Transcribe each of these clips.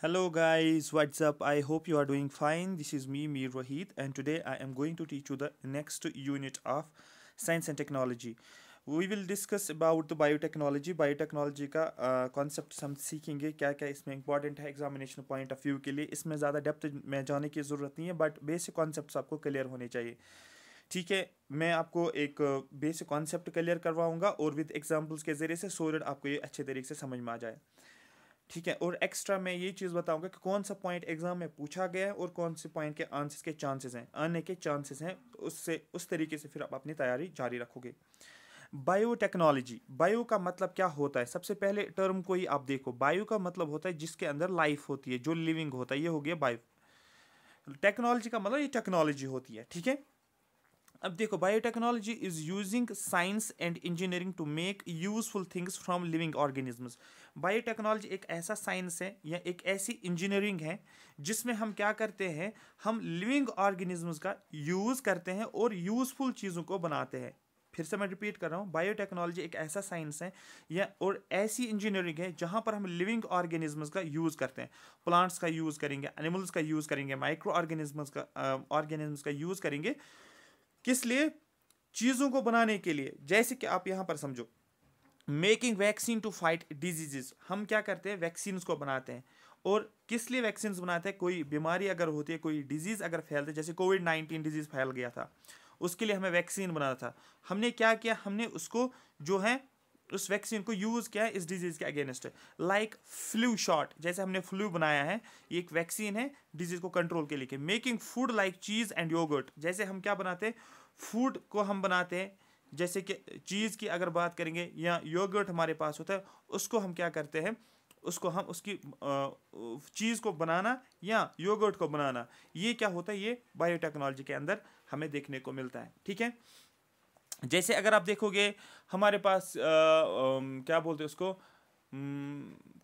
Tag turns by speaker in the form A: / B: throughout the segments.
A: Hello guys, what's up? I hope you are doing fine. This is me, Mir Wahid, and today I am going to teach you the next unit of Science and Technology. We will discuss about the biotechnology. Biotechnology का concept हम सीखेंगे क्या क्या इसमें important है examination point of view के लिए. इसमें ज़्यादा डेप्थ में जाने की ज़रूरत नहीं है, बट बेसिक कॉन्सेप्ट्स आपको क्लियर होने चाहिए. ठीक है, मैं आपको एक बेसिक कॉन्सेप्ट क्लियर करवाऊंगा और विद एग्जांपल्स के ज़रिए से सो दैट आपको ये अच्छे तरीके से समझ में आ जाए. ठीक है, और एक्स्ट्रा मैं ये चीज़ बताऊंगा कि कौन सा पॉइंट एग्जाम में पूछा गया है और कौन से पॉइंट के आंसर्स के चांसेस हैं, आने के चांसेस हैं. उससे उस तरीके से फिर आप अपनी तैयारी जारी रखोगे. बायोटेक्नोलॉजी, बायो का मतलब क्या होता है? सबसे पहले टर्म को ही आप देखो. बायो का मतलब होता है जिसके अंदर लाइफ होती है, जो लिविंग होता है, ये हो गया बायो. टेक्नोलॉजी का मतलब ये टेक्नोलॉजी होती है. ठीक है, अब देखो, biotechnology is using science and engineering to make useful things from living organisms. Biotechnology एक ऐसा साइंस है या एक ऐसी इंजीनियरिंग है जिसमें हम क्या करते हैं, हम लिविंग ऑर्गेनिजम्स का यूज़ करते हैं और यूजफुल चीज़ों को बनाते हैं. फिर से मैं रिपीट कर रहा हूँ, बायोटेक्नोलॉजी एक ऐसा साइंस है या और ऐसी इंजीनियरिंग है जहाँ पर हम लिविंग ऑर्गेनिजम्स का यूज़ करते हैं. प्लांट्स का यूज़ करेंगे, एनिमल्स का यूज़ करेंगे, माइक्रो ऑर्गेनिजम्स का यूज़ करेंगे. किस लिए? चीज़ों को बनाने के लिए. जैसे कि आप यहाँ पर समझो, making vaccine to fight diseases. हम क्या करते हैं, वैक्सीन को बनाते हैं. और किस लिए वैक्सीन बनाते हैं? कोई बीमारी अगर होती है, कोई डिजीज़ अगर फैलती है, जैसे कोविड-19 डिजीज़ फैल गया था, उसके लिए हमें वैक्सीन बनाना था. हमने क्या किया, हमने उसको जो है उस वैक्सीन को यूज़ किया है इस डिजीज़ के अगेंस्ट. लाइक फ्लू शॉट, जैसे हमने फ्लू बनाया है, ये एक वैक्सीन है डिजीज़ को कंट्रोल के लिए. Making food like cheese and yogurt, जैसे हम क्या बनाते हैं, फूड को हम बनाते हैं. जैसे कि चीज़ की अगर बात करेंगे या योगर्ट हमारे पास होता है, उसको हम क्या करते हैं, उसको हम उसकी चीज़ को बनाना या योगर्ट को बनाना, ये क्या होता है, ये बायोटेक्नोलॉजी के अंदर हमें देखने को मिलता है. ठीक है, जैसे अगर आप देखोगे हमारे पास क्या बोलते हैं उसको,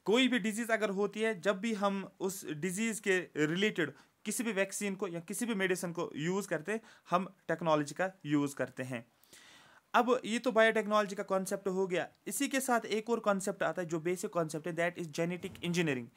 A: कोई भी डिजीज़ अगर होती है, जब भी हम उस डिजीज़ के रिलेटेड किसी भी वैक्सीन को या किसी भी मेडिसिन को यूज़ करते हैं, हम टेक्नोलॉजी का यूज़ करते हैं. अब ये तो बायोटेक्नोलॉजी का कॉन्सेप्ट हो गया. इसी के साथ एक और कॉन्सेप्ट आता है जो बेसिक कॉन्सेप्ट है, that is genetic engineering.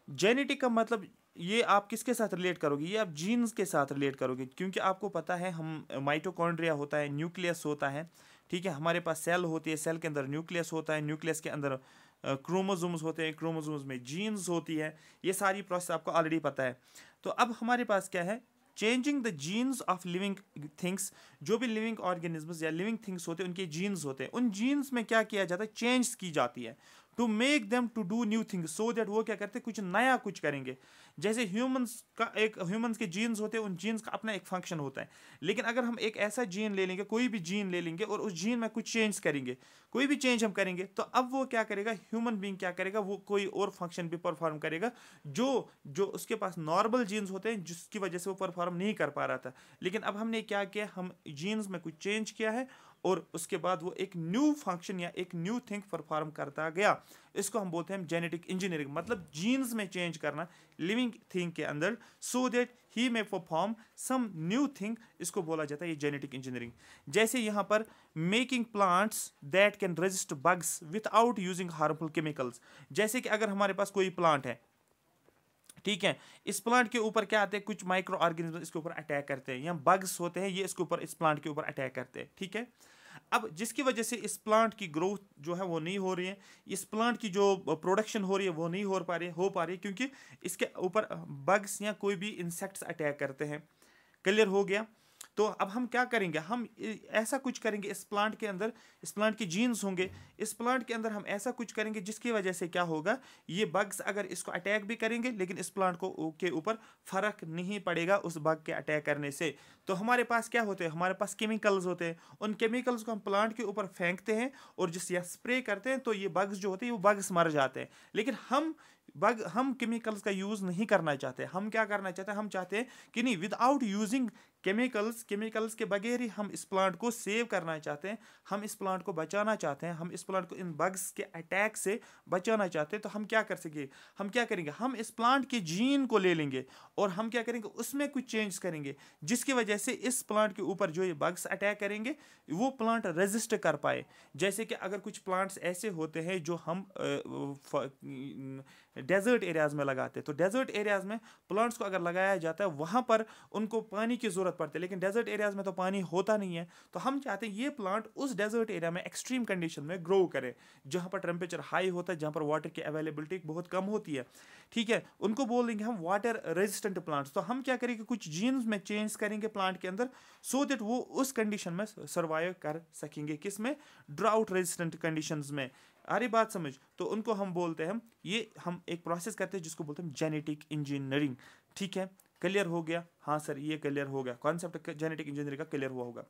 A: Genetic का मतलब ये आप किसके साथ रिलेट करोगे, ये आप जीन्स के साथ रिलेट करोगे, क्योंकि आपको पता है हम माइटोकॉन्ड्रिया होता है, न्यूक्लियस होता है. ठीक है, हमारे पास सेल होती है, सेल के अंदर न्यूक्लियस होता है, न्यूक्लियस के अंदर क्रोमोसोम्स होते हैं, क्रोमोसोम्स में जीन्स होती है. ये सारी प्रोसेस आपको ऑलरेडी पता है. तो अब हमारे पास क्या है, changing the jeans of living things. जो भी लिविंग ऑर्गेनिजम्स या लिविंग थिंग्स होते हैं, उनके जीन्स होते हैं. उन जीन्स में क्या किया जाता है, चेंज की जाती है to make them to do new things, so that वो क्या करते हैं, कुछ नया कुछ करेंगे. जैसे ह्यूमंस के जीन्स होते हैं, उन जीन्स का अपना एक फंक्शन होता है. लेकिन अगर हम एक ऐसा जीन ले लेंगे, कोई भी जीन ले लेंगे और उस जीन में कुछ चेंज करेंगे, कोई भी चेंज हम करेंगे, तो अब वो क्या करेगा, ह्यूमन बीइंग क्या करेगा, वो कोई और फंक्शन भी परफॉर्म करेगा जो जो उसके पास नॉर्मल जीन्स होते हैं, जिसकी वजह से वो परफॉर्म नहीं कर पा रहा था. लेकिन अब हमने क्या किया, हम जीन्स में कुछ चेंज किया है और उसके बाद वो एक न्यू फंक्शन या एक न्यू थिंग परफॉर्म करता गया. इसको हम बोलते हैं जेनेटिक इंजीनियरिंग. मतलब जीन्स में चेंज करना लिविंग थिंग के अंदर, सो दैट ही में परफॉर्म सम न्यू थिंग, इसको बोला जाता है ये जेनेटिक इंजीनियरिंग. जैसे यहाँ पर making plants that can resist bugs without using harmful chemicals. जैसे कि अगर हमारे पास कोई प्लांट है, ठीक है, इस प्लांट के ऊपर क्या आते हैं, कुछ माइक्रो ऑर्गेनिज्म इसके ऊपर अटैक करते हैं, या बग्स होते हैं, ये इसके ऊपर, इस प्लांट के ऊपर अटैक करते हैं. ठीक है, अब जिसकी वजह से इस प्लांट की ग्रोथ जो है वो नहीं हो रही है, इस प्लांट की जो प्रोडक्शन हो रही है वो नहीं हो पा रही क्योंकि इसके ऊपर बग्स या कोई भी इंसेक्ट्स अटैक करते हैं. क्लियर हो गया? तो अब हम क्या करेंगे, हम ऐसा कुछ करेंगे इस प्लांट के अंदर, इस प्लांट के जीन्स होंगे, इस प्लांट के अंदर हम ऐसा कुछ करेंगे जिसकी वजह से क्या होगा, ये बग्स अगर इसको अटैक भी करेंगे लेकिन इस प्लांट को के ऊपर फर्क नहीं पड़ेगा उस बग के अटैक करने से. तो हमारे पास क्या होते हैं, हमारे पास केमिकल्स होते हैं, उन केमिकल्स को हम प्लांट के ऊपर फेंकते हैं और जिस या स्प्रे करते हैं, तो ये बग्स जो होते हैं वो बग्स मर जाते हैं. लेकिन हम केमिकल्स का यूज़ नहीं करना चाहते. हम क्या करना चाहते हैं, हम चाहते हैं कि नहीं, विदाउट यूजिंग केमिकल्स के बगैर ही हम इस प्लांट को सेव करना चाहते हैं, हम इस प्लांट को बचाना चाहते हैं, हम इस प्लांट को इन बग्स के अटैक से बचाना चाहते हैं. तो हम क्या कर सकेंगे, हम क्या करेंगे, हम इस प्लांट के जीन को ले लेंगे और हम क्या करेंगे, उसमें कुछ चेंज करेंगे जिसकी वजह से इस प्लांट के ऊपर जो ये बग्स अटैक करेंगे वो प्लांट रेजिस्ट कर पाए. जैसे कि अगर कुछ प्लांट्स ऐसे होते हैं जो हम डेजर्ट एरियाज़ में लगाते हैं। तो डेजर्ट एरियाज़ में प्लांट्स को अगर लगाया जाता है वहाँ पर उनको पानी की ज़रूरत पड़ती है, लेकिन डेजर्ट एरियाज़ में तो पानी होता नहीं है। तो हम चाहते हैं ये प्लांट उस डेजर्ट एरिया में एक्सट्रीम कंडीशन में ग्रो करे, जहाँ पर टेम्परेचर हाई होता है, जहाँ पर वाटर की अवेलेबिलिटी बहुत कम होती है। ठीक है, उनको बोल देंगे हम वाटर रेजिस्टेंट प्लांट्स। तो हम क्या करेंगे, कुछ जीन्स में चेंज करेंगे प्लांट के अंदर, सो दैट वो उस कंडीशन में सर्वाइव कर सकेंगे। किस में? ड्राउट रेजिस्टेंट कंडीशंस में। आ रही बात समझ? तो उनको हम बोलते हैं, ये हम एक प्रोसेस करते हैं जिसको बोलते हैं जेनेटिक इंजीनियरिंग। ठीक है, क्लियर हो गया? हाँ सर, ये क्लियर हो गया, कॉन्सेप्ट जेनेटिक इंजीनियरिंग का क्लियर हुआ होगा।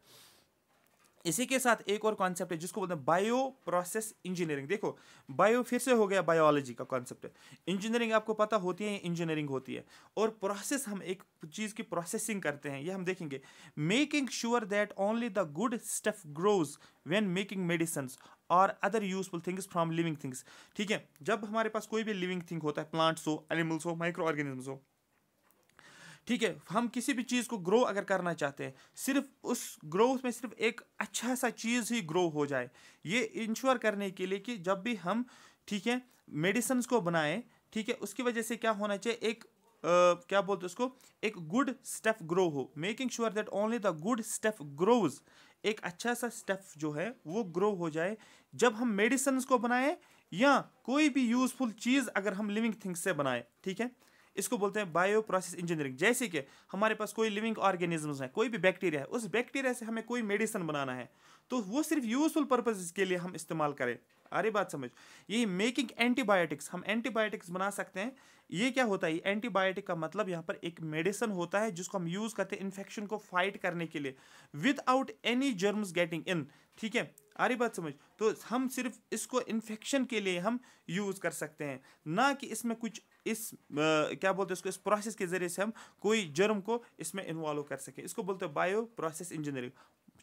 A: इसी के साथ एक और कॉन्सेप्ट है जिसको बोलते हैं बायो प्रोसेस इंजीनियरिंग। देखो, बायो फिर से हो गया बायोलॉजी का कॉन्सेप्ट है। इंजीनियरिंग आपको पता होती है, इंजीनियरिंग होती है, और प्रोसेस हम एक चीज़ की प्रोसेसिंग करते हैं, ये हम देखेंगे। Making sure that only the good stuff grows when making medicines और other useful things from living things. ठीक है, जब हमारे पास कोई भी लिविंग थिंग होता है, प्लांट्स हो, एनिमल्स हो, माइक्रो ऑर्गेनिजम्स हो, ठीक है, हम किसी भी चीज़ को ग्रो अगर करना चाहते हैं, सिर्फ उस ग्रोथ में सिर्फ एक अच्छा सा चीज़ ही ग्रो हो जाए, ये इंश्योर करने के लिए कि जब भी हम, ठीक है, मेडिसिन को बनाएं, ठीक है, उसकी वजह से क्या होना चाहिए, एक क्या बोलते हैं उसको, एक गुड स्टफ ग्रो हो। Making sure that only the good stuff grows, एक अच्छा सा स्टफ जो है वो ग्रो हो जाए जब हम मेडिसिन को बनाएं या कोई भी यूजफुल चीज़ अगर हम लिविंग थिंग्स से बनाएं। ठीक है, इसको बोलते हैं बायो प्रोसेस इंजीनियरिंग। जैसे कि हमारे पास कोई लिविंग ऑर्गेनिजम्स है, कोई भी बैक्टीरिया है, उस बैक्टीरिया से हमें कोई मेडिसिन बनाना है, तो वो सिर्फ यूजफुल पर्पज के लिए हम इस्तेमाल करें। अरे बात समझ? यही मेकिंग एंटीबायोटिक्स, हम एंटीबायोटिक्स बना सकते हैं। ये क्या होता है, एंटीबायोटिक का मतलब यहाँ पर एक मेडिसिन होता है जिसको हम यूज करते हैं इन्फेक्शन को फाइट करने के लिए, without any germs getting in. ठीक है, आरी बात समझ? तो हम सिर्फ इसको इन्फेक्शन के लिए हम यूज कर सकते हैं, ना कि इसमें कुछ इस क्या बोलते हैं इसको, इस प्रोसेस के जरिए से हम कोई जर्म को इसमें इन्वॉल्व कर सके। इसको बोलते हैं बायो प्रोसेस इंजीनियरिंग।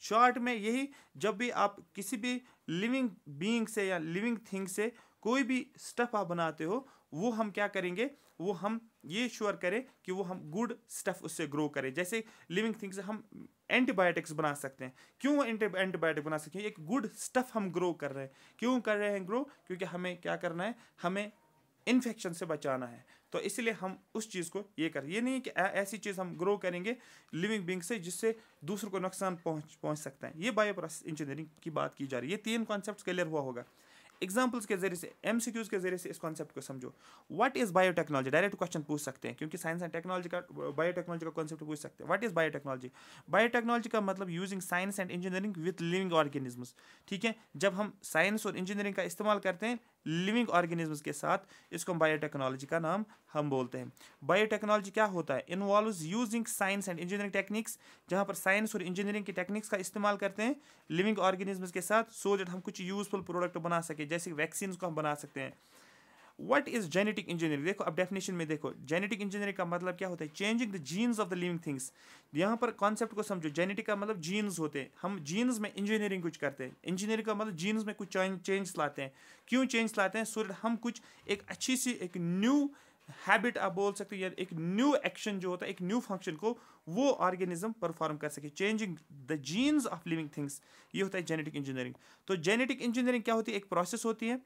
A: शॉर्ट में यही, जब भी आप किसी भी लिविंग बीइंग से या लिविंग थिंग से कोई भी स्टफ आप बनाते हो, वो हम क्या करेंगे, वो हम ये श्योर करें कि वो हम गुड स्टफ उससे ग्रो करें। जैसे लिविंग थिंग से हम एंटीबायोटिक्स बना सकते हैं। क्यों एंटीबायोटिक बना सकते हैं? एक गुड स्टफ हम ग्रो कर रहे हैं। क्यों कर रहे हैं ग्रो? क्योंकि हमें क्या करना है, हमें इन्फेक्शन से बचाना है। तो इसलिए हम उस चीज़ को ये कर, ये नहीं कि ऐसी चीज़ हम ग्रो करेंगे लिविंग बीइंग से जिससे दूसरों को नुकसान पहुंच सकता है। ये बायो प्रोसेस इंजीनियरिंग की बात की जा रही है। ये 3 कॉन्सेप्ट क्लियर हुआ होगा। एग्जाम्पल्स के जरिए से, एमसीक्यूज के जरिए से इस कॉन्सेप्ट को समझो। What is biotechnology? Direct question पूछ सकते हैं, क्योंकि साइंस एंड टेक्नोलॉजी का, बायोटेक्नोलॉजी का कॉन्सेप्ट पूछ सकते हैं। What is biotechnology? बायोटेक्नोलॉजी का मतलब using science and engineering with living organisms. ठीक है, जब हम साइंस और इंजीनियरिंग का इस्तेमाल करते हैं लिविंग ऑर्गेनिजम्स के साथ, इसको हम बायोटेक्नोलॉजी का नाम हम बोलते हैं। बायोटेक्नोलॉजी क्या होता है? Involves using science and engineering techniques, जहाँ पर साइंस और इंजीनियरिंग की टेक्निक्स का इस्तेमाल करते हैं लिविंग ऑर्गेनिजम्स के साथ, सो दैट हम कुछ यूजफुल प्रोडक्ट बना सके, जैसे वैक्सीन को हम बना सकते हैं। What is genetic engineering? देखो अब डेफिनेशन में देखो, जेनेटिक इंजीनियरिंग का मतलब क्या होता है? Changing the jeans of the living things. यहाँ पर कॉन्सेप्ट को समझो। जेनेटिक का मतलब जीन्स होते हैं, हम जीन्स में इंजीनियरिंग कुछ करते हैं। इंजीनियरिंग का मतलब जीन्स में कुछ चेंज लाते हैं। क्यों चेंज लाते हैं? सो दैट हम कुछ एक अच्छी सी एक न्यू हैबिट आप बोल सकते हो, या एक न्यू एक्शन जो होता है, एक न्यू फंक्शन को वो ऑर्गेनिज्म परफॉर्म कर सके। Changing the jeans of living things, ये होता है जेनेटिक इंजीनियरिंग। तो जेनेटिक इंजीनियरिंग क्या होती है? एक प्रोसेस होती है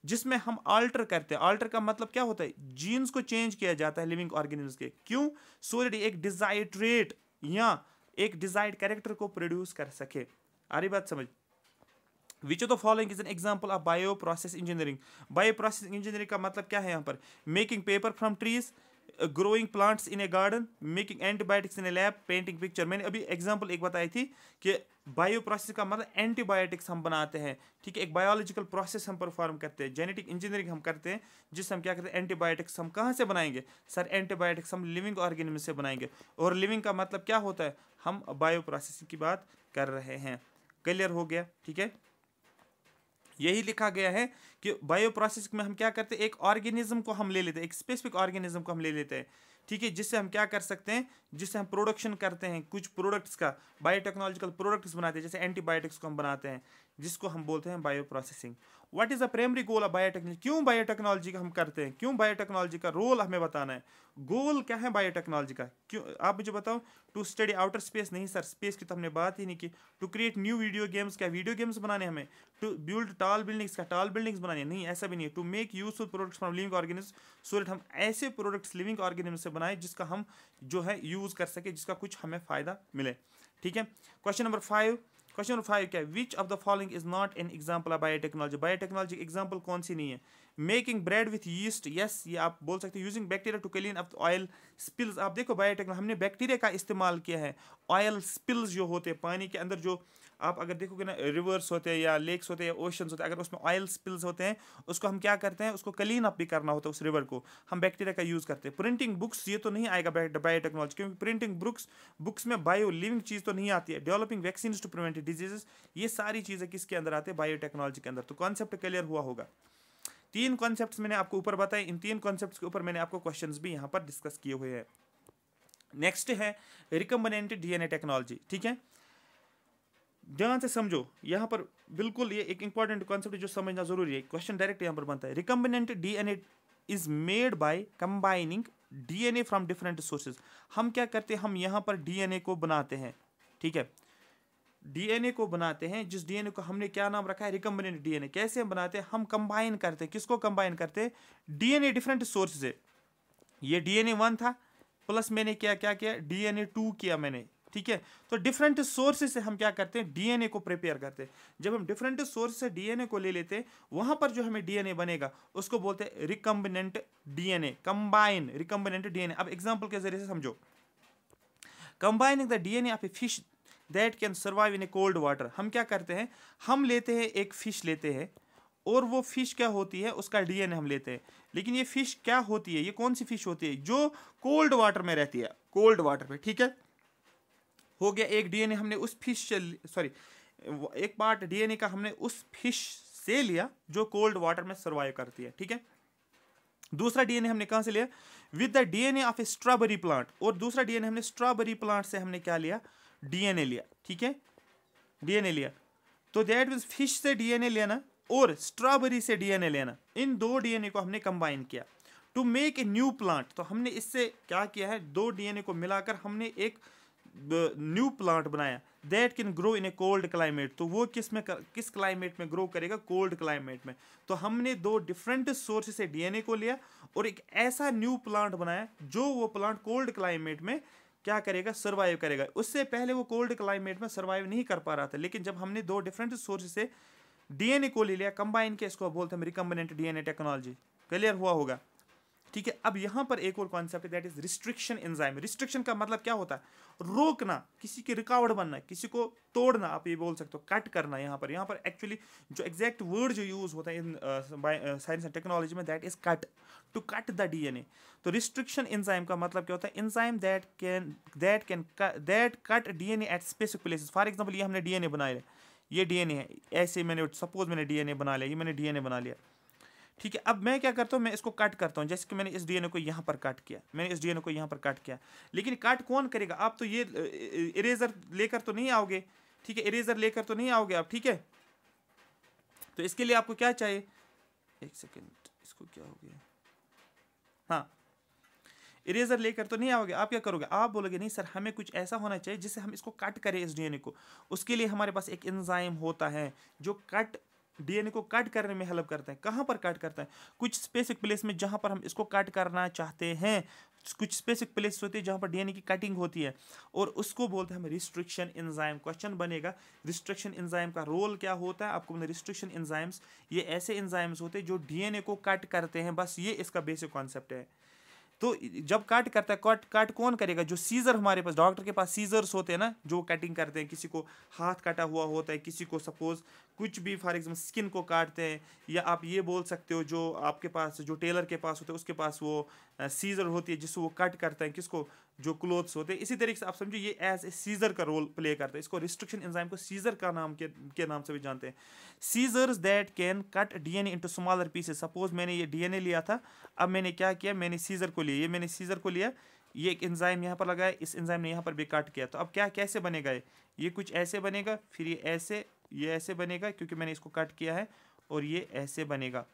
A: जिसमें हम आल्टर करते हैं। आल्टर का मतलब क्या होता है? जीन्स को चेंज किया जाता है लिविंग ऑर्गेनिज्म के। क्यों? सो दैट एक डिजायर्ड ट्रेट या एक डिजायर्ड कैरेक्टर को प्रोड्यूस कर सके। आ रही बात समझ? विच of the following is an example of bio process engineering? Bio process engineering का मतलब क्या है यहाँ पर? Making paper from trees, growing plants in A garden, making antibiotics in A lab, painting picture. मैंने अभी एग्जांपल एक बताई थी कि बायो प्रोसेस का मतलब एंटीबायोटिक्स हम बनाते हैं। ठीक है, एक बायोलॉजिकल प्रोसेस हम परफॉर्म करते हैं। जेनेटिक इंजीनियरिंग हम करते हैं जिससे हम क्या करते हैं? एंटीबायोटिक्स हम कहाँ से बनाएंगे? सर एंटीबायोटिक्स हम लिविंग ऑर्गेनिज्म से बनाएंगे। और लिविंग का मतलब क्या होता है? हम बायो प्रोसेसिंग की बात कर रहे हैं। क्लियर हो गया? ठीक है, यही लिखा गया है कि बायो प्रोसेस में हम क्या करते हैं? एक ऑर्गेनिज्म को हम ले लेते हैं, एक स्पेसिफिक ऑर्गेनिज्म को हम ले लेते हैं। ठीक है, जिससे हम क्या कर सकते हैं? जिससे हम प्रोडक्शन करते हैं कुछ प्रोडक्ट्स का, बायोटेक्नोलॉजिकल प्रोडक्ट्स बनाते हैं, जैसे एंटीबायोटिक्स को हम बनाते हैं। जिसको हम बोलते हैं bio processing. What is the primary goal of biotechnology, क्यों बायोटेक्नोलॉजी का हम करते हैं, क्यों बायोटेक्नोलॉजी का रोल हमें बताना है, गोल क्या है बायोटेक्नोलॉजी का, क्यों आप मुझे बताओ। टू स्टडी आउटर स्पेस, नहीं सर, स्पेस की तो हमने बात ही नहीं की। To create new video games, क्या वीडियो गेम्स बनाने हमें। टू बिल्ड टॉल बिल्डिंग्स, क्या टॉल बिल्डिंग्स बनानी है, नहीं ऐसा भी नहीं है। To make useful products from living organism, so that हम ऐसे प्रोडक्ट्स लिविंग ऑर्गेनिज्म से बनाए जिसका हम जो है यूज कर सके, जिसका कुछ हमें फायदा मिले। ठीक है। क्वेश्चन नंबर 5, क्वेश्चन नंबर 5 क्या है, which of the following is not an example of biotechnology, biotechnology example कौन सी नहीं है। Making bread with yeast, yes ये आप बोल सकते हैं। Using bacteria to clean up oil spills, आप देखो बायोटेक्नोलॉजी हमने बैक्टीरिया का इस्तेमाल किया है। ऑयल स्पिल्स जो होते हैं पानी के अंदर, जो आप अगर देखोगे ना रिवर्स होते हैं या लेक्स होते हैं या ओशंस होते हैं, अगर उसमें ऑयल स्पिल्स होते हैं उसको हम क्या करते हैं, उसको क्लीन अप भी करना होता है उस रिवर को, हम बैक्टीरिया का यूज़ करते हैं। प्रिंटिंग बुक्स, ये तो नहीं आएगा बायोटेक्नोलॉजी, क्योंकि प्रिंटिंग बुक्स में बायो लिविंग चीज़ तो नहीं आती है। Developing vaccine to prevent diseases, ये सारी चीज़ें किसके अंदर आते हैं, बायोटेक्नोलॉजी के अंदर। तो कॉन्सेप्ट क्लियर हुआ होगा। 3 कॉन्सेप्ट्स मैंने आपको ऊपर बताए, इन 3 कॉन्सेप्ट्स के ऊपर मैंने आपको क्वेश्चंस भी यहाँ पर डिस्कस किए हुए हैं। नेक्स्ट है रिकम्बिनेंट डीएनए टेक्नोलॉजी। ठीक है, ध्यान से समझो, यहाँ पर बिल्कुल ये एक इंपॉर्टेंट कॉन्सेप्ट जो समझना जरूरी है। क्वेश्चन डायरेक्ट यहाँ पर बनता है। Recombinant DNA is made by combining DNA from different sources. हम क्या करते हैं, हम यहाँ पर डीएनए को बनाते हैं। ठीक है, डीएनए को बनाते हैं, जिस डीएनए को हमने क्या नाम रखा है, रिकम्बिनेंट डीएनए। कैसे हम बनाते हैं, हम कंबाइन करते हैं, किसको कंबाइन करते हैं, डीएनए डिफरेंट सोर्स से। ये डीएनए 1 था, प्लस मैंने क्या किया, डीएनए 2 किया मैंने। ठीक है, तो डिफरेंट सोर्सेज से हम क्या करते हैं, डीएनए को प्रिपेयर करते हैं। जब हम डिफरेंट सोर्स से डीएनए को ले लेते हैं, वहां पर जो हमें डीएनए बनेगा उसको बोलते हैं recombinant DNA, combine recombinant DNA. अब एग्जांपल के जरिए से समझो, combining the DNA of a fish that can survive in A cold water. हम क्या करते हैं, हम लेते हैं एक फिश लेते हैं, और वो फिश क्या होती है, उसका डीएनए हम लेते हैं। लेकिन ये फिश क्या होती है, ये कौन सी फिश होती है, जो कोल्ड वाटर में रहती है, कोल्ड वाटर में। ठीक है, हो गया एक डीएनए हमने उस फिश से, सॉरी एक पार्ट डीएनए का हमने उस फिश से लिया जो कोल्ड वाटर में सर्वाइव करती है। ठीक है, दूसरा डीएनए हमने कहां से लिया, with the DNA of A strawberry plant, और दूसरा डीएनए हमने स्ट्रॉबेरी प्लांट से हमने क्या लिया, डीएनए लिया। ठीक है, डीएनए लिया, तो दैट मींस फिश से डीएनए लेना और स्ट्रॉबेरी से डीएनए लेना, इन 2 डीएनए को हमने कंबाइन किया to make a new plant. तो हमने इससे क्या किया है, 2 डीएनए को मिलाकर हमने एक न्यू प्लांट बनाया, that can grow in A cold climate. तो वो किस क्लाइमेट में ग्रो करेगा, कोल्ड क्लाइमेट में। तो हमने 2 डिफरेंट सोर्स से डीएनए को लिया और एक ऐसा न्यू प्लांट बनाया जो वो प्लांट कोल्ड क्लाइमेट में क्या करेगा, सर्वाइव करेगा। उससे पहले वो कोल्ड क्लाइमेट में सर्वाइव नहीं कर पा रहा था, लेकिन जब हमने 2 डिफरेंट सोर्स से डीएनए को ले लिया, कंबाइन किया, इसको बोलते हैं रिकम्बिनेंट डीएनए टेक्नोलॉजी। क्लियर हुआ होगा। ठीक है, अब यहां पर एक और कॉन्सेप्ट है, that is restriction enzyme. Restriction का मतलब क्या होता है, रोकना, किसी की रुकावट बनना, किसी को तोड़ना, आप ये बोल सकते हो, कट करना। यहाँ पर एक्चुअली जो एग्जैक्ट वर्ड जो यूज होता है इन साइंस एंड टेक्नोलॉजी में, that is cut, to cut the DNA. तो रिस्ट्रिक्शन एंजाइम का मतलब क्या होता है, enzyme that cut DNA at specific places. For example, ये हमने डीएनए बनाया, ये डीएनए है, ऐसे मैंने सपोज मैंने डीएनए बना लिया, ये मैंने डीएनए बना लिया। ठीक है, अब मैं क्या करता हूँ, मैं इसको कट करता हूँ। जैसे कि मैंने इस डीएनए को यहाँ पर कट किया, मैंने इस डीएनए को यहाँ पर कट किया, लेकिन कट कौन करेगा, आप तो ये इरेजर लेकर तो नहीं आओगे। ठीक है, इरेजर लेकर तो नहीं आओगे आप। ठीक है, तो इसके लिए आपको क्या चाहिए, एक सेकेंड, इसको क्या हो गया, हाँ, इरेजर लेकर तो नहीं आओगे। आप क्या करोगे, आप बोलोगे नहीं सर, हमें कुछ ऐसा होना चाहिए जिससे हम इसको कट करें, इस डीएनए को। उसके लिए हमारे पास एक एंजाइम होता है जो डीएनए को कट करने में हेल्प करता है। कहाँ पर कट करता है, कुछ स्पेसिफिक प्लेस में जहाँ पर हम इसको कट करना चाहते हैं। कुछ स्पेसिफिक प्लेस होती है जहाँ पर डीएनए की कटिंग होती है, और उसको बोलते हैं हम रिस्ट्रिक्शन एंजाइम। क्वेश्चन बनेगा, रिस्ट्रिक्शन एंजाइम का रोल क्या होता है आपको। रिस्ट्रिक्शन एंजाइम्स ये ऐसे एंजाइम्स होते हैं जो डीएनए को कट करते हैं, बस ये इसका बेसिक कॉन्सेप्ट है। तो जब कट करता है, कट कौन करेगा, जो सीजर हमारे पास, डॉक्टर के पास सीजर्स होते हैं ना, जो कटिंग करते हैं। किसी को हाथ कटा हुआ होता है, किसी को सपोज कुछ भी, फॉर एग्जाम्पल स्किन को काटते हैं, या आप ये बोल सकते हो जो आपके पास, जो टेलर के पास होते हैं, उसके पास वो सीजर होती है जिससे वो कट करता है किसको, जो क्लोथ्स होते हैं। इसी तरीके से आप समझो ये एज ए सीजर का रोल प्ले करता है। इसको रिस्ट्रिक्शन एंजाइम को सीजर का नाम के नाम से भी जानते हैं। Scissors that can cut DNA into smaller pieces. Suppose मैंने ये डीएनए लिया था, अब मैंने क्या किया, मैंने सीजर को लिया, ये मैंने सीजर को लिया, ये एक एंजाइम यहाँ पर लगाया, इस एंजाइम ने यहाँ पर भी कट किया। तो अब क्या कैसे बनेगा, ये कुछ ऐसे बनेगा, फिर ये ऐसे, ये ऐसे बनेगा क्योंकि मैंने इसको कट किया है, और ये ऐसे बनेगा।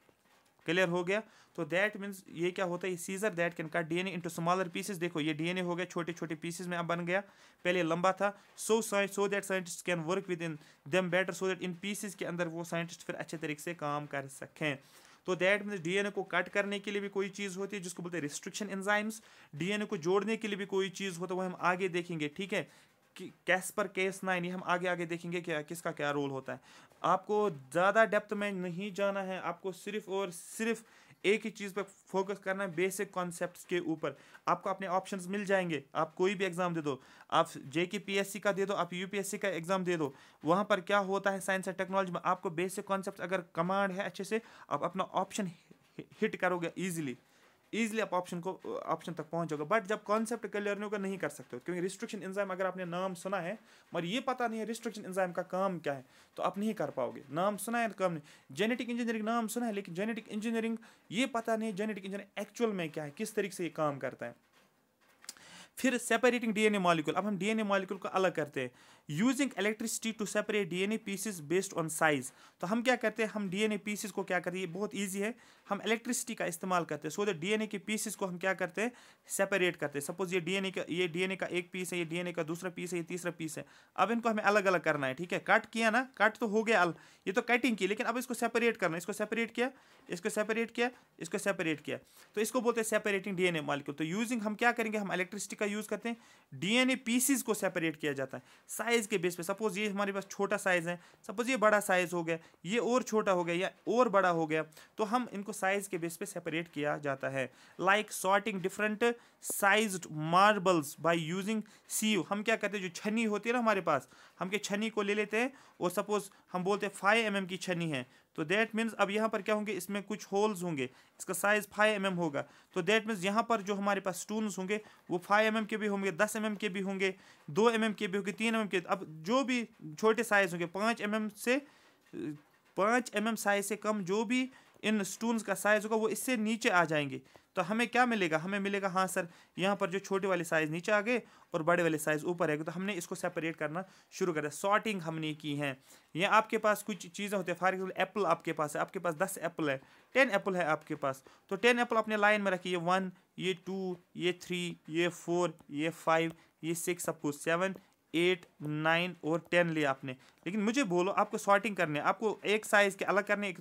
A: क्लियर हो गया? तो दैट मीन्स ये क्या होता है, scissor that can cut DNA into smaller pieces. देखो ये डीएनए हो गया छोटे छोटे पीसेस में अब बन गया, पहले लंबा था। So that scientist can work with in them better, so that in pieces के अंदर वो साइंटिस्ट फिर अच्छे तरीके से काम कर सकें। तो दैट मीन्स डीएनए को कट करने के लिए भी कोई चीज़ होती है जिसको बोलते हैं रिस्ट्रिक्शन एंजाइम्स। डीएनए को जोड़ने के लिए भी कोई चीज़ होता है, वो हम आगे देखेंगे, ठीक है। कैस्पर Cas9 ये हम आगे आगे देखेंगे क्या किसका क्या रोल होता है। आपको ज़्यादा डेप्थ में नहीं जाना है, आपको सिर्फ और सिर्फ एक ही चीज़ पर फोकस करना है, बेसिक कॉन्सेप्ट्स के ऊपर। आपको अपने ऑप्शंस मिल जाएंगे, आप कोई भी एग्जाम दे दो, आप JKPSC का दे दो, आप UPSC का एग्जाम दे दो, वहाँ पर क्या होता है साइंस एंड टेक्नोलॉजी में आपको बेसिक कॉन्सेप्ट अगर कमांड है अच्छे से, आप अपना ऑप्शन हिट करोगे ईजिली आप ऑप्शन तक पहुंच जाओगे। बट जब कॉन्सेप्ट क्लियर नहीं होगा नहीं कर सकते हो, क्योंकि रिस्ट्रिक्शन एंजाइम अगर आपने नाम सुना है मगर ये पता नहीं है रिस्ट्रिक्शन एंजाइम का काम क्या है, तो आप नहीं कर पाओगे। नाम सुना है काम नहीं, जेनेटिक इंजीनियरिंग नाम सुना है लेकिन जेनेटिक इंजीनियरिंग ये पता नहीं है जेनेटिक इंजीनियरिंग एक्चुअल में क्या है, किस तरीके से ये काम करता है। फिर सेपरेटिंग डीएनए मॉलिक्यूल, अब हम डीएनए मॉलिक्यूल को अलग करते हैं using electricity to separate DNA pieces based on size. तो हम क्या करते हैं, हम डीएनए पीसेस को क्या करते हैं, ये बहुत इजी है, हम इलेक्ट्रिसिटी का इस्तेमाल करते हैं। सो दैट डीएनए के पीसेस को हम क्या करते हैं, सेपरेट करते हैं। सपोज ये डीएनए का एक पीस है, ये डीएनए का दूसरा पीस है, ये तीसरा पीस है। अब इनको हमें अलग अलग करना है, ठीक है। कट किया ना, कट तो हो गया, ये तो कटिंग की, लेकिन अब इसको सेपरेट करना है। इसको सेपरेट किया, इसको सेपरेट किया, इसको सेपरेट किया, तो इसको बोलते हैं सेपरेटिंग डीएनए मॉलिक्यूल। तो यूजिंग हम क्या करेंगे, हम इलेक्ट्रिसिटी का यूज करते हैं, डीएनए पीसेस को सेपरेट किया जाता है साइज के बेस पे। सपोज ये हमारे पास छोटा साइज है, सपोज ये बड़ा साइज हो गया, ये और छोटा हो गया या और बड़ा हो गया, तो हम इनको साइज के बेस पे सेपरेट किया जाता है। Like sorting different sized marbles by using sieve. हम क्या करते हैं, जो छन्नी होती है ना हमारे पास, हम के छन्नी को ले लेते हैं और सपोज हम बोलते हैं 5 mm की छन्नी है, तो दैट मीन्स अब यहाँ पर क्या होंगे, इसमें कुछ होल्स होंगे, इसका साइज 5 mm होगा। तो दैट मीन्स यहाँ पर जो हमारे पास स्टून्स होंगे वो 5 mm के भी होंगे, 10 mm के भी होंगे, 2 mm के भी होंगे, 3 mm के। अब जो भी छोटे साइज होंगे 5 mm साइज से कम जो भी इन स्टून्स का साइज होगा वो इससे नीचे आ जाएंगे। तो हमें क्या मिलेगा, हमें मिलेगा, हाँ सर यहाँ पर जो छोटे वाले साइज नीचे आ गए और बड़े वाले साइज ऊपर है, तो हमने इसको सेपरेट करना शुरू कर दिया। सॉर्टिंग हमने की है। या आपके पास कुछ चीज़ें होती है, फॉर एग्जाम्पल एप्पल आपके पास है, आपके पास 10 एप्पल है, 10 एप्पल है आपके पास, तो 10 एप्पल अपने लाइन में रखिए, 1, ये 2, ये 3, ये 4, ये 5, ये 6, सपोज 7, 8, 9 और 10 लिया आपने। लेकिन मुझे बोलो आपको सॉर्टिंग करने, आपको एक साइज के अलग करने,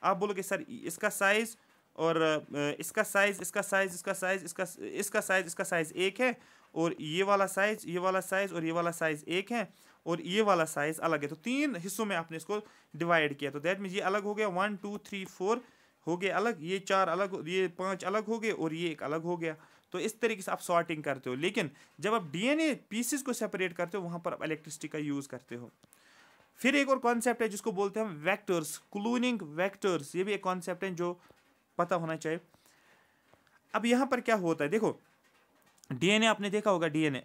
A: आप बोलोगे सर इसका साइज और इसका साइज, इसका साइज, इसका साइज, इसका साइज, इसका साइज एक है, और ये वाला साइज, ये वाला साइज और ये वाला साइज एक है, और ये वाला साइज अलग है। तो 3 हिस्सों में आपने इसको डिवाइड किया, तो दैट मीन्स ये अलग हो गया, 1, 2, 3, 4 हो गए अलग, ये 4 अलग, ये 5 अलग हो गए और ये एक अलग हो गया। तो इस तरीके से आप सॉर्टिंग करते हो। लेकिन जब आप डीएनए पीसेस को सेपरेट करते हो वहां पर आप इलेक्ट्रिसिटी का यूज करते हो। फिर एक और कॉन्सेप्ट है जिसको बोलते हैं वेक्टर्स, क्लोनिंग वेक्टर्स। ये भी एक कॉन्सेप्ट है जो पता होना चाहिए। अब यहां पर क्या होता है, देखो डीएनए आपने देखा होगा, डीएनए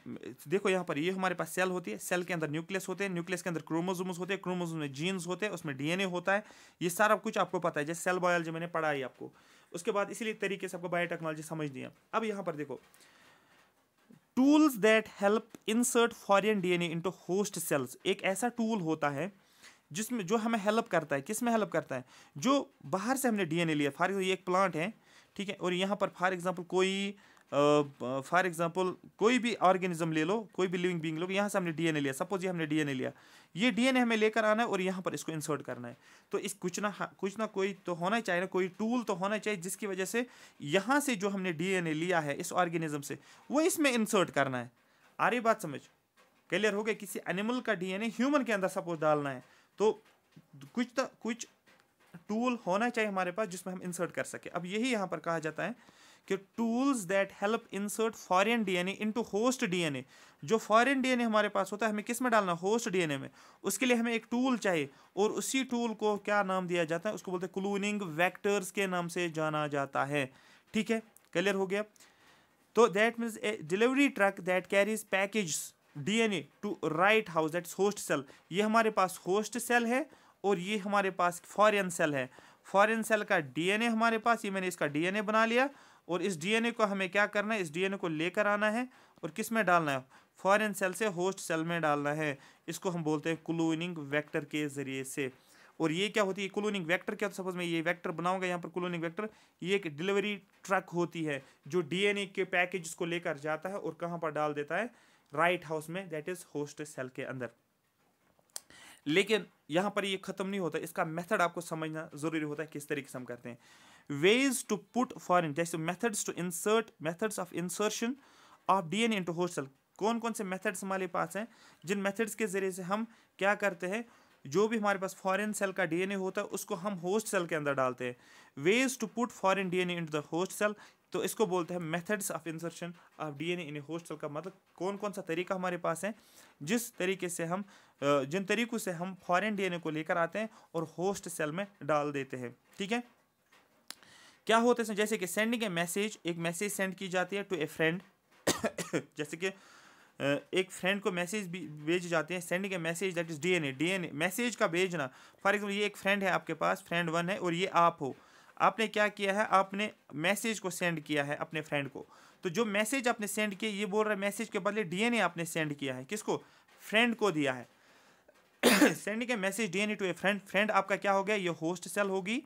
A: देखो यहाँ पर ये हमारे पास सेल होती है, सेल के अंदर न्यूक्लियस होते हैं, न्यूक्लियस के अंदर क्रोमोसोम्स होते हैं, क्रोमोसोम में जीन्स होते हैं, उसमें डीएनए होता है। ये सारा कुछ आपको पता है, जैसे सेल बायोलॉजी मैंने पढ़ा है आपको। उसके बाद इसीलिए तरीके से आपको बायोटेक्नोलॉजी समझनी है। अब यहाँ पर देखो tools that help insert foreign DNA into host cells. एक ऐसा टूल होता है जिसमें जो हमें हेल्प करता है, किस में हेल्प करता है, जो बाहर से हमने डीएनए लिया। फॉर एग्जाम्पल ये एक प्लांट है, ठीक है, और यहाँ पर फॉर एग्जाम्पल कोई भी ऑर्गेनिज्म ले लो, कोई भी लिविंग बीइंग लो, यहाँ से हमने डीएनए लिया, सपोज ये हमने डीएनए लिया, ये डीएनए हमें लेकर आना है और यहाँ पर इसको इंसर्ट करना है। तो इस कुछ ना कोई तो होना चाहिए ना, कोई टूल तो होना चाहिए जिसकी वजह से यहाँ से जो हमने डीएनए लिया है इस ऑर्गेनिज्म से वो इसमें इंसर्ट करना है। आ रही बात समझ, क्लियर हो गया। किसी एनिमल का डीएनए ह्यूमन के अंदर सपोज डालना है तो कुछ टूल होना चाहिए हमारे पास जिसमें हम इंसर्ट कर सके। अब यही यहाँ पर कहा जाता है कि tools that help insert foreign DNA into host DNA. जो फॉरेन डीएनए हमारे पास होता है हमें किस में डालना, होस्ट डीएनए में। उसके लिए हमें एक टूल चाहिए और उसी टूल को क्या नाम दिया जाता है, उसको बोलते हैं क्लोनिंग वेक्टर्स के नाम से जाना जाता है। ठीक है, क्लियर हो गया। तो that means a delivery truck that carries package DNA to right house, that's host cell. ये हमारे पास होस्ट सेल है और ये हमारे पास फॉरेन सेल है। फॉरेन सेल का डीएनए हमारे पास, ये मैंने इसका डीएनए बना लिया और इस डीएनए को हमें क्या करना है, इस डीएनए को लेकर आना है और किस में डालना है, फॉरेन सेल से होस्ट सेल में डालना है, इसको हम बोलते हैं क्लोनिंग वेक्टर के जरिए से। और ये क्या होती है क्लोनिंग वेक्टर? क्या, तो सपोज मैं ये वेक्टर बनाऊंगा यहाँ पर क्लोनिंग वेक्टर, ये एक डिलीवरी ट्रक होती है जो डीएनए के पैकेज को लेकर जाता है और कहाँ पर डाल देता है? राइट हाउस में, दैट इज होस्ट सेल के अंदर। लेकिन यहाँ पर ये खत्म नहीं होता, इसका मेथड आपको समझना जरूरी होता है किस तरीके से हम करते हैं। वेज टू पुट फॉरेन, जैसे methods to insert, methods of insertion of DNA into host cell. कौन कौन से मेथड्स हमारे पास हैं जिन मेथड्स के जरिए से हम क्या करते हैं, जो भी हमारे पास फॉरेन सेल का डीएनए होता है उसको हम होस्ट सेल के अंदर डालते हैं। Ways to put foreign DNA into the host cell, तो इसको बोलते हैं methods of insertion of DNA in host cell. का मतलब कौन कौन सा तरीका हमारे पास है जिस तरीके से हम जिन तरीकों से हम फॉरेन डीएनए को लेकर आते हैं और होस्ट सेल में डाल देते हैं। ठीक है, क्या होता है जैसे कि सेंडिंग ए मैसेज, एक मैसेज सेंड की जाती है टू ए फ्रेंड जैसे कि एक फ्रेंड को मैसेज भेज जाते हैं, sending a message that is DNA. DNA message का भेजना, फॉर एग्जांपल ये एक फ्रेंड है आपके पास, फ्रेंड 1 है और ये आप हो। आपने क्या किया है, आपने मैसेज को सेंड किया है अपने फ्रेंड को। तो जो मैसेज आपने सेंड किया, ये बोल रहा है मैसेज के बदले डीएनए आपने सेंड किया है, किसको? फ्रेंड को दिया है। Sending a message DNA to a friend, friend आपका क्या हो गया, ये होस्ट सेल होगी।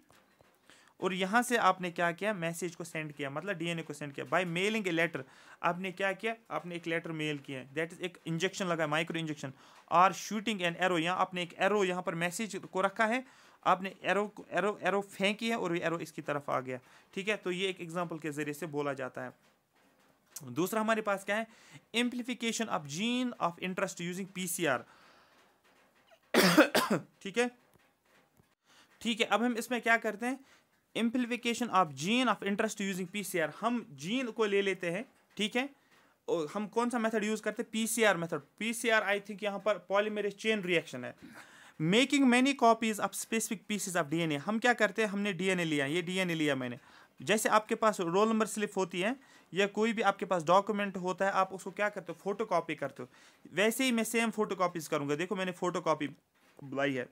A: और यहाँ से आपने क्या किया, मैसेज को सेंड किया, मतलब डीएनए को सेंड किया। बाय मेलिंग ए लेटर, आपने क्या किया, आपने एक लेटर मेल किया, दैट इज एक इंजेक्शन लगा, माइक्रो इंजेक्शन। और शूटिंग एन एरो, यहाँ आपने एक एरो यहाँ पर मैसेज को रखा है, आपने एरो फेंकी है और एरो इसकी तरफ आ गया। ठीक है, तो ये एक एग्जाम्पल के जरिए से बोला जाता है। दूसरा हमारे पास क्या है, amplification of gene of interest using PCR. ठीक है, ठीक है, अब हम इसमें क्या करते हैं, amplification of gene of interest using PCR. हम जीन को ले लेते हैं, ठीक है, और हम कौन सा मेथड यूज करते हैं, PCR method. PCR I think यहाँ पर पॉलीमरेज चेन रिएक्शन है। Making many copies of specific pieces of DNA, हम क्या करते हैं, हमने डीएनए लिया, ये डीएनए लिया मैंने, जैसे आपके पास रोल नंबर स्लिप होती है या कोई भी आपके पास डॉक्यूमेंट होता है, आप उसको क्या करते हो, फोटो कॉपी करते हो। वैसे ही मैं सेम फोटो कॉपीज करूंगा। देखो मैंने फोटो कॉपी बनाई है,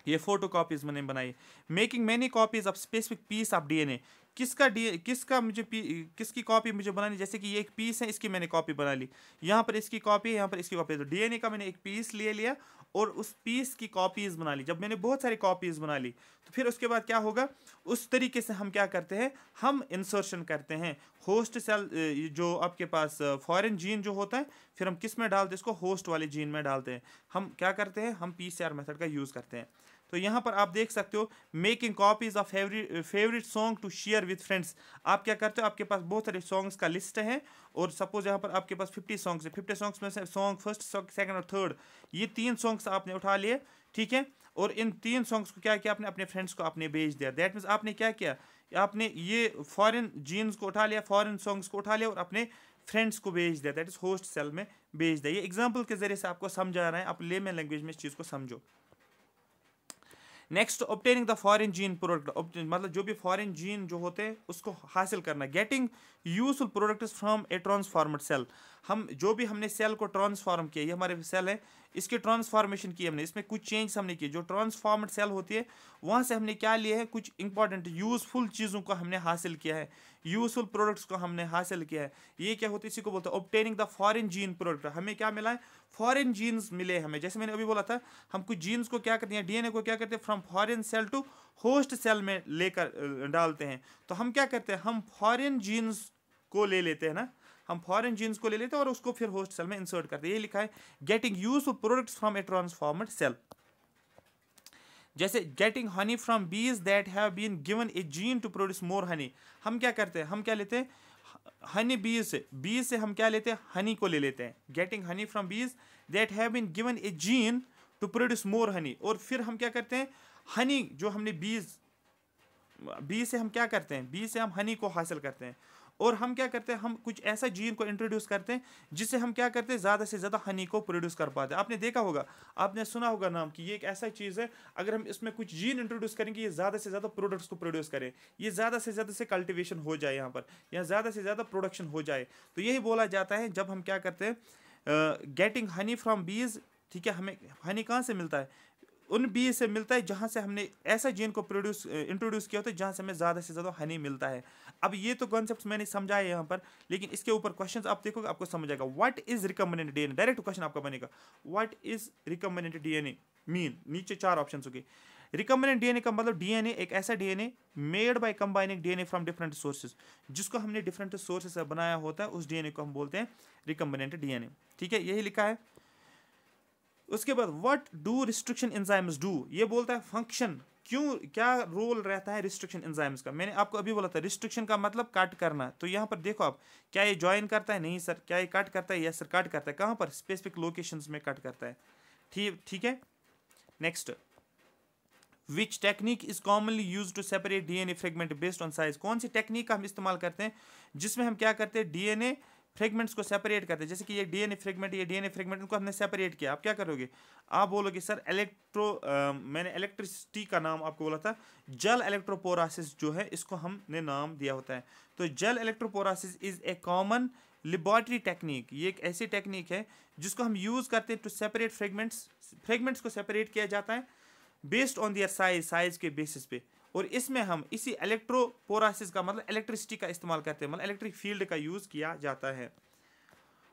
A: ये फोटो कॉपीज मैंने बनाई। Making many copies of specific piece of DNA, किसका मुझे किसकी कॉपी मुझे बनानी, जैसे कि ये एक पीस है, इसकी मैंने कॉपी बना ली, यहाँ पर इसकी कॉपी है, यहाँ पर इसकी कॉपी है। तो डीएनए का मैंने एक पीस ले लिया और उस पीस की कॉपीज बना ली। जब मैंने बहुत सारी कॉपीज बना ली तो फिर उसके बाद क्या होगा, उस तरीके से हम क्या करते हैं, हम इंसर्शन करते हैं होस्ट सेल, जो आपके पास फॉरेन जीन जो होता है, फिर हम किस में डालते हैं, इसको होस्ट वाले जीन में डालते हैं। हम क्या करते हैं, हम पीसीआर मेथड का यूज करते हैं। तो यहाँ पर आप देख सकते हो, making copies of favourite song to share with friends. आप क्या करते हो, आपके पास बहुत सारे सॉन्ग्स का लिस्ट है और सपोज यहाँ पर आपके पास 50 सॉन्ग्स है, 50 सॉन्ग्स में से सॉन्ग फर्स्ट, सेकंड और थर्ड, ये 3 सॉन्ग्स आपने उठा लिए। ठीक है, और इन 3 सॉन्ग्स को क्या किया आपने, अपने फ्रेंड्स को आपने भेज दिया। दैट मीन्स आपने क्या किया, आपने ये फॉरेन जीन्स को उठा लिया, फॉरेन सॉन्ग्स को उठा लिया और अपने फ्रेंड्स को भेज दिया, दैट इज होस्ट सेल में भेज दिया। ये एग्जाम्पल के जरिए से आपको समझा रहे हैं, आप लेमन लैंग्वेज में इस चीज़ को समझो। Next, obtaining the foreign gene product, मतलब जो भी फॉरेन जीन जो होते हैं उसको हासिल करना। Getting useful products from a transformed cell, हम जो भी हमने सेल को ट्रांसफॉर्म किया, ये हमारे सेल है, इसकी ट्रांसफॉर्मेशन की हमने, इसमें कुछ चेंज हमने किए। जो ट्रांसफॉर्मड सेल होती है वहाँ से हमने क्या लिया है, कुछ इंपॉर्टेंट यूजफुल चीज़ों को हमने हासिल किया है, यूजफुल प्रोडक्ट्स को हमने हासिल किया है। ये क्या होती है, इसी को बोलते हैं obtaining the foreign gene product. हमें क्या मिला है, फॉरेन जीन्स मिले हमें। जैसे मैंने अभी बोला था, हम कुछ जीन्स को क्या करते हैं, डीएनए को क्या करते हैं, from foreign cell to host cell में लेकर डालते हैं। तो हम क्या करते हैं, हम फॉरेन जीन्स को ले लेते हैं ना, हम फॉरेन जीन्स को ले लेते हैं और उसको फिर होस्ट सेल में इंसर्ट करते हैं। ये लिखा है getting useful products from a transformed cell. जैसे getting honey from bees that have been given a gene to produce more honey. हम क्या करते हैं, हम क्या लेते हैं, हनी बीज से हम क्या लेते हैं, हनी को ले लेते हैं। Getting honey from bees that have been given a gene to produce more honey. और फिर हम क्या करते हैं, हनी जो हमने बीज से हम क्या करते हैं, बीज से हम हनी को हासिल करते हैं। और हम क्या करते हैं, हम कुछ ऐसा जीन को इंट्रोड्यूस करते हैं जिससे हम क्या करते हैं, ज़्यादा से ज़्यादा हनी को प्रोड्यूस कर पाते हैं। आपने देखा होगा, आपने सुना होगा नाम कि ये एक ऐसा चीज़ है, अगर हम इसमें कुछ जीन इंट्रोड्यूस करेंगे, ये ज़्यादा से ज़्यादा प्रोडक्ट्स को प्रोड्यूस करें, ये ज़्यादा से ज़्यादा से कल्टिवेशन हो जाए यहाँ पर, या ज़्यादा से ज़्यादा प्रोडक्शन हो जाए। तो यही बोला जाता है जब हम क्या करते हैं, गेटिंग हनी फ्रॉम बीज। ठीक है, हमें हनी कहाँ से मिलता है, उन बी से मिलता है जहाँ से हमने ऐसा जीन को इंट्रोड्यूस किया होता है जहाँ से हमें ज़्यादा से ज़्यादा हनी मिलता है। अब ये तो कॉन्सेप्ट मैंने समझाया यहाँ पर, लेकिन इसके ऊपर क्वेश्चन आप देखोगे आपको समझ आएगा। What is recombinant DNA, direct question आपका बनेगा what is recombinant DNA mean. नीचे 4 ऑप्शन होंगे। रिकम्बिनेंट डीएनए का मतलब डीएनए एक ऐसा DNA made by combining DNA from different sources, जिसको हमने डिफरेंट सोर्सेज से बनाया होता है, उस डीएनए को हम बोलते हैं रिकम्बिनेंट डीएनए। ठीक है, यही लिखा है। उसके बाद what do restriction enzymes do, ये बोलता है फंक्शन, क्यों क्या रोल रहता है रिस्ट्रिक्शन एंजाइम्स का। मैंने आपको अभी बोला था रिस्ट्रिक्शन का मतलब कट करना, तो यहाँ पर देखो आप, क्या ये ज्वाइन करता है, नहीं सर। क्या ये कट करता है, यस सर कट करता है। कहाँ पर, स्पेसिफिक लोकेशंस में कट करता है। ठीक है। Next, which technique is commonly use to separate DNA fragment based on size, कौन सी टेक्निक का हम इस्तेमाल करते हैं जिसमें हम क्या करते हैं डीएनए फ्रेगमेंट्स को सेपरेट करते हैं। जैसे कि ये डीएनए फ्रेगमेंट, ये डीएनए फ्रेगमेंट, इनको हमने सेपरेट किया। आप क्या करोगे, आप बोलोगे सर मैंने इलेक्ट्रिसिटी का नाम आपको बोला था, जेल इलेक्ट्रोपोरासिस जो है इसको हमने नाम दिया होता है। तो gel electrophoresis is a common laboratory technique, ये एक ऐसी टेक्निक है जिसको हम यूज करते हैं टू सेपरेट फ्रेगमेंट्स को सेपरेट किया जाता है बेस्ड ऑन दियर साइज के बेसिस पे। और इसमें हम इसी इलेक्ट्रोपोरासिस का मतलब इलेक्ट्रिसिटी का इस्तेमाल करते हैं, मतलब इलेक्ट्रिक फील्ड का यूज किया जाता है।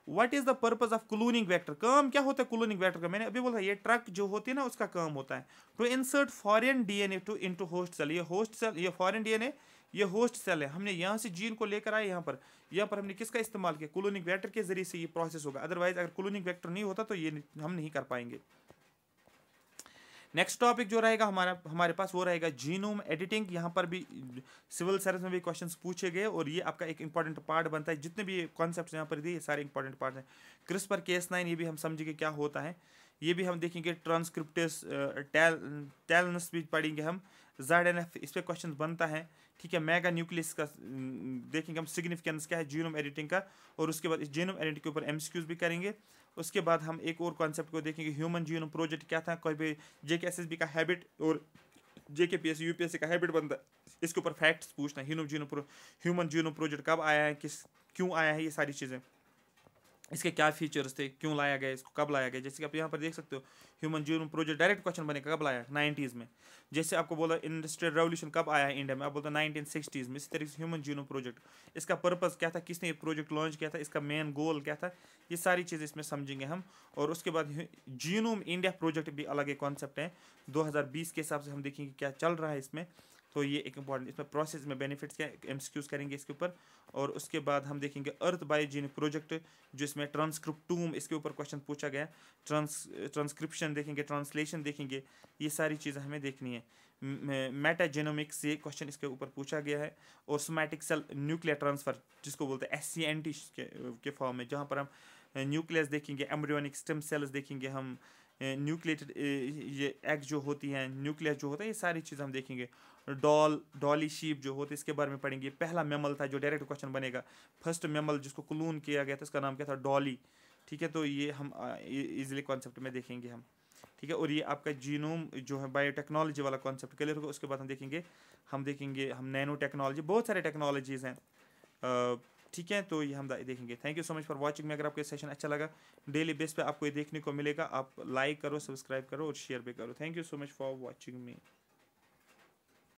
A: What is the purpose of cloning vector, काम क्या होता है क्लोनिंग वेक्टर का, मैंने अभी बोला ये ट्रक जो होती है ना उसका काम होता है to insert foreign DNA to into host cell. ये होस्ट सेल, ये फॉरेन डीएनए, ये होस्ट सेल है। हमने यहाँ से जीन को लेकर आए, यहाँ पर हमने किसका इस्तेमाल किया, क्लोनिंग वेक्टर के जरिए से ये प्रोसेस होगा। अदरवाइज अगर क्लोनिंग वेक्टर नहीं होता तो ये हम नहीं कर पाएंगे। नेक्स्ट टॉपिक जो रहेगा हमारे पास वो रहेगा जीनोम एडिटिंग। यहाँ पर भी सिविल सर्विस में भी क्वेश्चंस पूछे गए और ये आपका एक इंपॉर्टेंट पार्ट बनता है। जितने भी कॉन्सेप्ट्स यहाँ पर दिए ये सारे इंपॉर्टेंट पार्ट हैं। क्रिस्पर Cas9 ये भी हम समझेंगे क्या होता है, ये भी हम देखेंगे। ट्रांसक्रिप्टेस टैलनस भी पढ़ेंगे हम। ZNF इस पर क्वेश्चन बनता है। ठीक है, मेगा न्यूक्लियस का देखेंगे हम, सिग्निफिकेंस क्या है जीनोम एडिटिंग का, और उसके बाद इस जीनोम एडिटिंग के ऊपर MCQs भी करेंगे। उसके बाद हम एक और कॉन्सेप्ट को देखेंगे, ह्यूमन जीनोम प्रोजेक्ट क्या था, कोई भी JKSSB का हैबिट और JKPSC UPSC का हैबिट बनता है, इसके ऊपर फैक्ट्स पूछना। ह्यूमन जीनोम प्रोजेक्ट कब आया है, क्यों आया है, ये सारी चीज़ें, इसके क्या फीचर्स थे, क्यों लाया गया, इसको कब लाया गया। जैसे कि आप यहाँ पर देख सकते हो human genome project direct question बनेगा, कब लाया, 90s में। जैसे आपको बोला इंडस्ट्रियल रेवोल्यूशन कब आया है इंडिया में, आप बोलते 1960s में। इसी तरीके से ह्यूमन जीनोम प्रोजेक्ट, इसका पर्पस क्या था, किसने ये प्रोजेक्ट लॉन्च किया था, इसका मेन गोल क्या था, ये सारी चीज़ें इसमें समझेंगे हम। और उसके बाद जीनोम इंडिया प्रोजेक्ट भी अलग एक कॉन्सेप्ट है, 2020 के हिसाब से हम देखेंगे क्या चल रहा है इसमें। तो ये एक इंपॉर्टेंट, इसमें प्रोसेस में बेनिफिट्स क्या MCQs करेंगे इसके ऊपर। और उसके बाद हम देखेंगे अर्थ बायोजेनिक प्रोजेक्ट, जो इसमें ट्रांसक्रिप्टोम, इसके ऊपर क्वेश्चन पूछा गया। ट्रांसक्रिप्शन देखेंगे, ट्रांसलेशन देखेंगे, ये सारी चीज़ें हमें देखनी है। मेटाजेनोमिक्स से क्वेश्चन इसके ऊपर पूछा गया है। और सोमैटिक सेल न्यूक्लियर ट्रांसफर जिसको बोलते हैं SCNT के फॉर्म में, जहाँ पर हम न्यूक्लियस देखेंगे, एम्ब्रियोनिक स्टेम सेल्स देखेंगे हम, न्यूक्लिएटेड ये एग जो होती हैं, न्यूक्लियस जो होता है, ये सारी चीज़ हम देखेंगे। डॉली शीप जो होती है इसके बारे में पढ़ेंगे। पहला मैमल था जो डायरेक्ट क्वेश्चन बनेगा, फर्स्ट मैमल जिसको क्लोन किया गया था इसका नाम क्या था, डॉली। ठीक है, तो ये हम इजीली कॉन्सेप्ट में देखेंगे हम। ठीक है, और ये आपका जीनोम जो है बायोटेक्नोलॉजी वाला कॉन्सेप्ट क्लियर होगा। उसके बाद हम देखेंगे नैनो टेक्नोलॉजी, बहुत सारे टेक्नोलॉजीज़ हैं। ठीक है, तो ये हम देखेंगे। Thank you so much for watching में। अगर आपको ये सेशन अच्छा लगा, डेली बेस पे आपको ये देखने को मिलेगा, आप लाइक करो, सब्सक्राइब करो और शेयर भी करो। Thank you so much for watching me.